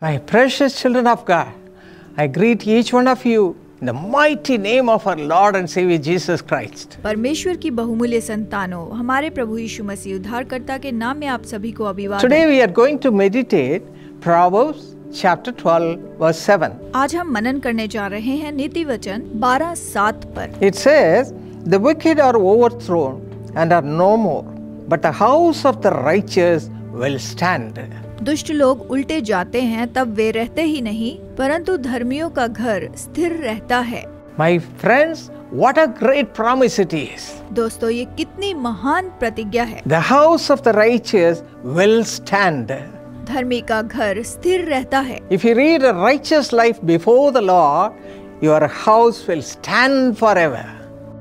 My precious children of God, I greet each one of you in the mighty name of our Lord and Savior Jesus Christ. परमेश्वर की बहुमूल्य संतानों, हमारे प्रभु यीशु मसीह उद्धारकर्ता के नाम में आप सभी को अभिवादन। Today we are going to meditate Proverbs chapter 12 verse 7. आज हम मनन करने जा रहे हैं नीति वचन 12:7 पर। It says, "The wicked are overthrown and are no more, but the house of the righteous will stand." दुष्ट लोग उल्टे जाते हैं तब वे रहते ही नहीं, परंतु धर्मियों का घर स्थिर रहता है। My friends, what a great promise it is. दोस्तों, ये कितनी महान प्रतिज्ञा है। The house of the righteous will stand. धर्मी का घर स्थिर रहता है। If you lead a righteous life before the Lord, your house will stand forever.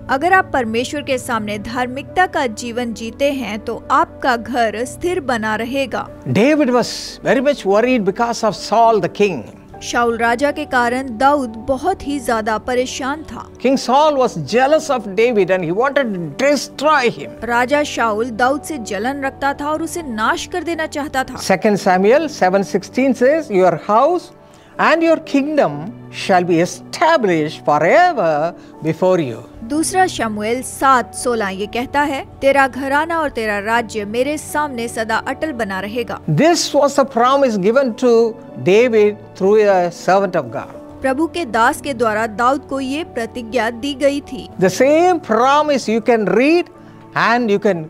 अगर आप परमेश्वर के सामने धार्मिकता का जीवन जीते हैं तो आपका घर स्थिर बना रहेगा। David was very much worried because of Saul the king. शाऊल राजा के कारण दाऊद बहुत ही ज्यादा परेशान था। King Saul was jealous of David and he wanted to destroy him. राजा शाऊल दाऊद से जलन रखता था और उसे नाश कर देना चाहता था। 2 Samuel 7:16 says, "Your house and your kingdom shall be established forever before you." दूसरा शमूएल 7:16 ये कहता है, तेरा घराना और तेरा राज्य मेरे सामने सदा अटल बना रहेगा। This was a promise given to David through a servant of God. प्रभु के दास के द्वारा दाऊद को ये प्रतिज्ञा दी गई थी। The same promise you can read and you can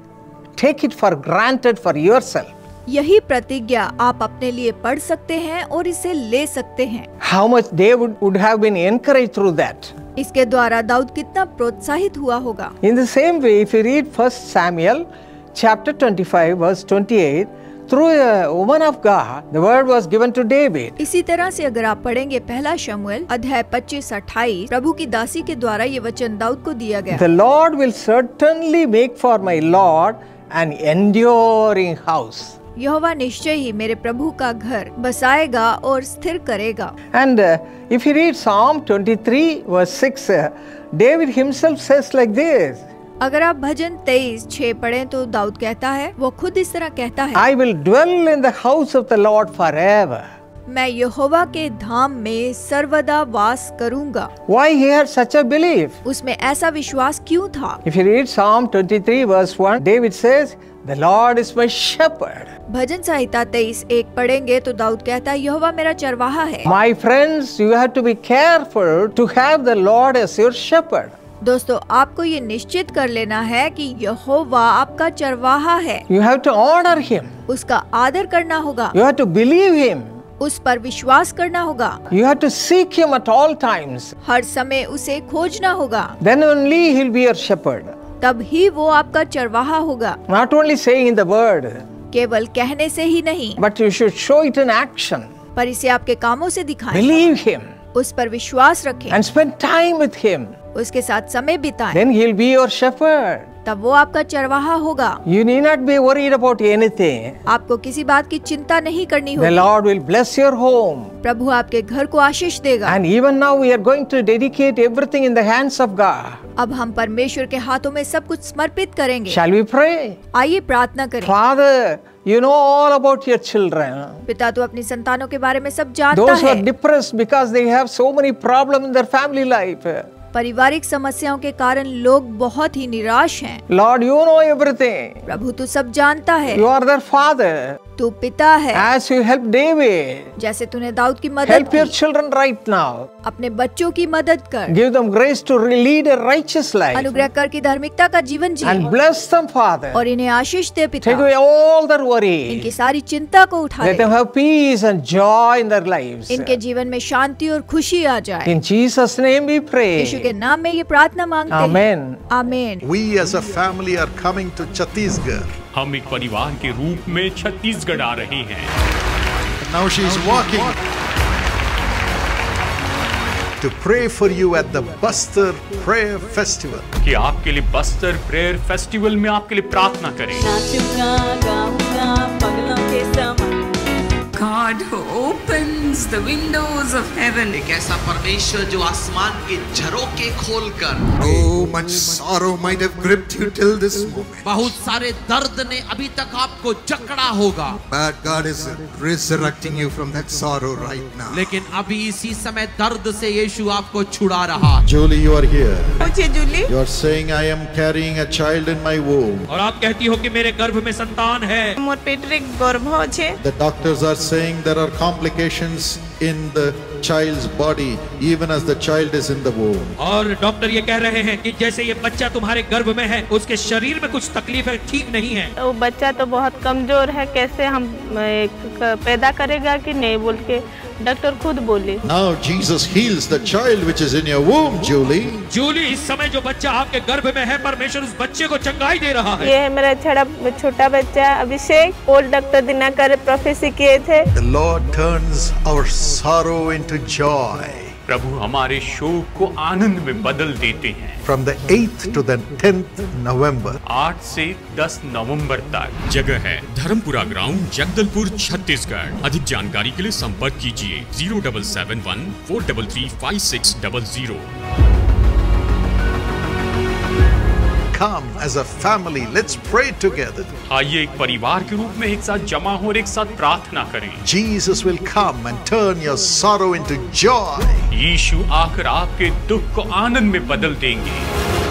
take it for granted for yourself. यही प्रतिज्ञा आप अपने लिए पढ़ सकते हैं और इसे ले सकते हैं। How much David would have been encouraged through that. इसके द्वारा दाऊद कितना प्रोत्साहित हुआ होगा। In the same way, if you read 1 Samuel chapter 25 verse 28, through a woman of God, the word was given to David. इसी तरह से अगर आप पढ़ेंगे पहला शमूएल अध्याय 25-28, प्रभु की दासी के द्वारा ये वचन दाऊद को दिया गया। The Lord will certainly make for my Lord an enduring house. यहोवा निश्चय ही मेरे प्रभु का घर बसाएगा और स्थिर करेगा। And if you read Psalm 23 verse 6, David himself says like this. अगर आप भजन 23:6 पढ़ें तो दाऊद कहता है, वो खुद इस तरह कहता है, I will dwell in the house of the Lord forever. मैं यहोवा के धाम में सर्वदा वास करूंगा। Why he had such a belief? उसमें ऐसा विश्वास क्यों था? If you read Psalm 23 verse 1, David says, "The Lord is my shepherd." भजन संहिता 23:1 पढ़ेंगे तो दाऊद कहता है, यहोवा मेरा चरवाहा है। My friends, you have to be careful to have the Lord as your shepherd. दोस्तों, आपको ये निश्चित कर लेना है कि यहोवा आपका चरवाहा है। You have to honor him. उसका आदर करना होगा। You have to believe him. उस पर विश्वास करना होगा। You have to seek him at all times. हर समय उसे खोजना होगा। Then only he'll be your shepherd. तब ही वो आपका चरवाहा होगा। Not only saying in the word, केवल कहने से ही नहीं, but you should show it in action. पर इसे आपके कामों से दिखाएं। Believe him उस पर विश्वास रखें। and spend time with him. उसके साथ समय बिताएं। Then he'll be your shepherd. तब वो आपका चरवाहा होगा। You need not be worried about anything. आपको किसी बात की चिंता नहीं करनी The होगी। Lord will bless your home. प्रभु आपके घर को आशीष देगा। And even now we are going to dedicate everything in the hands of God. अब हम परमेश्वर के हाथों में सब कुछ समर्पित करेंगे। Shall we pray? आइए प्रार्थना करें। Father, you know all about your children. पिता, तू अपनी संतानों के बारे में सब जानता Those who are है। depressed because they have so many problems in their family life. पारिवारिक समस्याओं के कारण लोग बहुत ही निराश हैं। Lord, you know everything. प्रभु तू सब जानता है। You are their father. तू पिता है। As you help David, जैसे तूने दाऊद की मदद help your की, children right now. अपने बच्चों की मदद कर। Give them grace to lead a righteous life. अनुग्रह कर की धार्मिकता का जीवन जी And bless them, Father. और इन्हें आशीष दे पिता। Take away all their worry. इनकी सारी चिंता को उठा Let ले। them have peace and joy in their lives. इनके जीवन में शांति और खुशी आ जाए। In Jesus' name we यीशु के pray. नाम में ये प्रार्थना मांगते हैं। Amen. आमीन। We as a family are coming to Chhattisgarh. हम एक परिवार के रूप में छत्तीसगढ़ आ रहे हैं। Now she is walking to pray for you at the Bastar Prayer Festival. कि आपके लिए बस्तर प्रेयर फेस्टिवल में आपके लिए प्रार्थना करें। नाचूंगा गाऊंगा पगलों के समान। God, open opens the windows of heaven. एक ऐसा परमेश्वर जो आसमान के झरोखे खोलकर Oh, much sorrow might have gripped you till this moment. बहुत सारे दर्द ने अभी तक आपको जकड़ा होगा, But God is resurrecting you from that sorrow right now. लेकिन अभी इसी समय दर्द से यीशु आपको छुड़ा रहा है। Julie, you are here. मुझे Jully, You are saying, I am carrying a child in my womb. और आप कहती हो कि मेरे गर्भ में संतान है। मोर पेटरे गर्भ छे। The doctors are saying there are complications in the child's body, even as the child is in the womb. और डॉक्टर ये कह रहे हैं कि जैसे ये बच्चा तुम्हारे गर्भ में है, उसके शरीर में कुछ तकलीफ है, ठीक नहीं है। वो बच्चा तो बहुत कमजोर है, कैसे हम पैदा करेगा कि नहीं बोल के डॉक्टर खुद बोले। Now Jesus heals the child which is in your womb, Julie. Jully, इस समय जो बच्चा आपके गर्भ में है, परमेश्वर उस बच्चे को चंगाई दे रहा है। ये है मेरा छोटा बच्चा अभिषेक। ओल्ड डॉक्टर दिनाकर प्रोफेसी किए थे। The Lord turns our sorrow into joy. प्रभु हमारे शोक को आनंद में बदल देते हैं। From the 8th to the 10th November. 8 से 10 नवंबर तक। जगह है धर्मपुरा ग्राउंड, जगदलपुर, छत्तीसगढ़। अधिक जानकारी के लिए संपर्क कीजिए 0771 433 5600। Come as a family, let's pray together. आइए एक परिवार के रूप में एक साथ जमा हो और एक साथ प्रार्थना करें। Jesus will come and turn your sorrow into joy. यीशु आकर आपके दुख को आनंद में बदल देंगे।